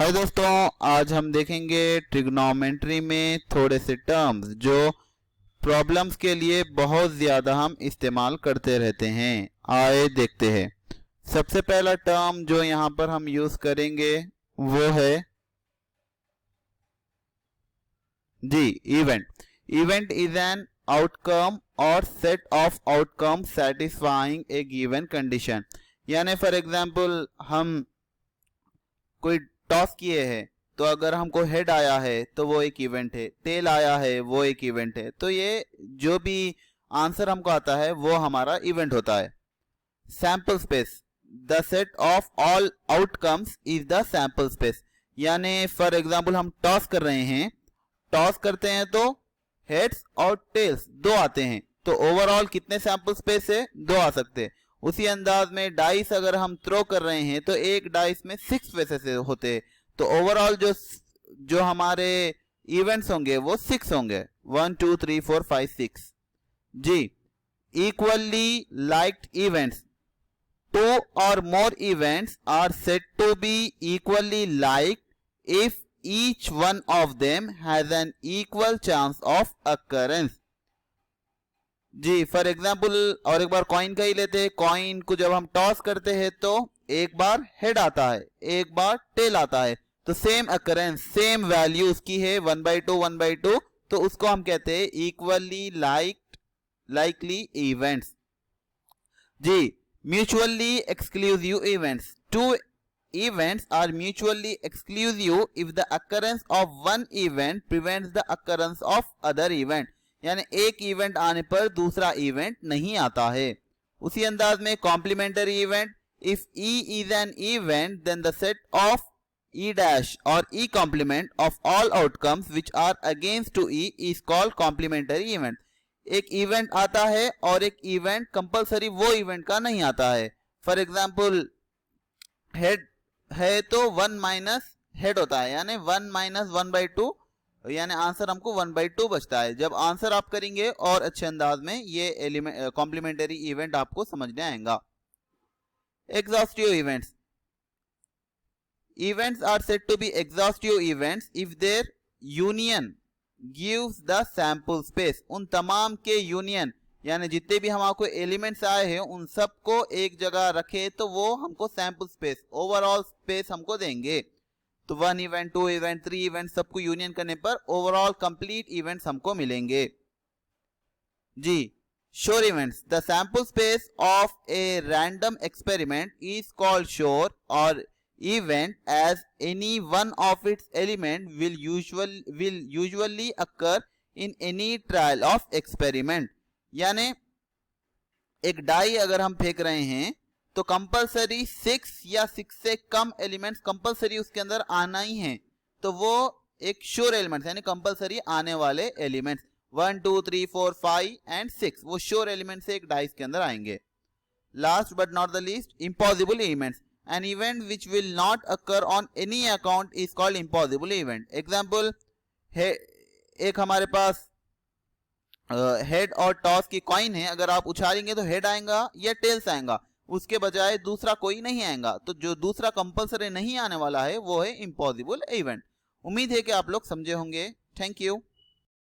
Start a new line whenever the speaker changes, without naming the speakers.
हाय दोस्तों, आज हम देखेंगे ट्रिग्नोमेट्री में थोड़े से टर्म्स जो प्रॉब्लम्स के लिए बहुत ज़्यादा हम इस्तेमाल करते रहते हैं। आइए देखते हैं। सबसे पहला टर्म जो यहाँ पर हम यूज़ करेंगे वो है जी event. Event is an outcome or set of outcome satisfying a given condition. यानी फॉर एग्जांपल हम कोई टॉस किए हैं तो अगर हमको हेड आया है तो वो एक इवेंट है, टेल आया है वो एक इवेंट है। तो ये जो भी आंसर हमको आता है वो हमारा इवेंट होता है। Sample space, the set of all outcomes is the sample space. यानी फॉर एग्जांपल हम टॉस कर रहे हैं, टॉस करते हैं तो हेड्स और टेल्स दो आते हैं, तो ओवरऑल कितने सैंपल स्पेस है? दो आ सकते हैं। उसी अंदाज में डाइस अगर हम थ्रो कर रहे हैं तो एक डाइस में 6 फेसेस होते हैं, तो ओवरऑल जो हमारे इवेंट्स होंगे वो 6 होंगे। 1 2 3 4 5 6 जी। Equally liked events, 2 or more events are said to be equally liked if each one of them has an equal chance of occurrence। जी फॉर एग्जाम्पल और एक बार कॉइन का ही लेते हैं। कॉइन को जब हम टॉस करते हैं तो एक बार हेड आता है, एक बार टेल आता है, तो सेम अकरेंस, सेम वैल्यू उसकी है 1/2 1/2, तो उसको हम कहते हैं इक्वली लाइकली इवेंट्स। जी mutually exclusive events, 2 events are mutually exclusive if the occurrence of one event prevents the occurrence of other event। यानी एक इवेंट आने पर दूसरा इवेंट नहीं आता है। उसी अंदाज में complementary event, if E is an event then the set of E dash or E complement of all outcomes which are against to E is called complementary event. एक इवेंट आता है और एक इवेंट कंपलसरी वो event का नहीं आता है। फॉर एग्जाम्पल हेड है तो 1 माइनस हेड होता है, यानी 1 माइनस 1/2, यानी आंसर हमको 1/2 बचता है। जब आंसर आप करेंगे और अच्छे अंदाज में ये एलिमेंट कॉम्प्लीमेंटरी इवेंट आपको समझने आएगा। Exhaustive events, events are said to be exhaustive events if their union gives the sample space. उन तमाम के यूनियन यानी जितने भी हमारे एलिमेंट्स आए हैं उन सबको एक जगह रखे तो वो हमको सैंपल स्पेस, ओवरऑल स्पेस हमको देंगे। तो 1 इवेंट 2 इवेंट 3 इवेंट सबको यूनियन करने पर ओवरऑल कंप्लीट इवेंट्स हमको मिलेंगे। जी sure events, the sample space of a random experiment is called sure or event as any one of its element will usually occur in any trial of experiment। यानी एक die अगर हम फेंक रहे हैं तो कंपलसरी 6 या 6 से कम एलिमेंट्स कंपलसरी उसके अंदर आना ही है, तो वो एक श्योर एलिमेंट्स यानी कंपलसरी आने वाले एलिमेंट्स 1 2 3 4 5 एंड 6 वो श्योर एलिमेंट्स एक डाइस के अंदर आएंगे। Last but not the least, impossible events, an event which will not occur on any account is called impossible event। Example एक हमारे पास हेड और टॉस की कॉइन है, अगर आप उछालेंगे तो हेड आएगा या टेल्स आएगा, उसके बजाय दूसरा कोई नहीं आएगा, तो जो दूसरा कंपलसरी नहीं आने वाला है वो है इम्पॉसिबल इवेंट। उम्मीद है कि आप लोग समझे होंगे। Thank you.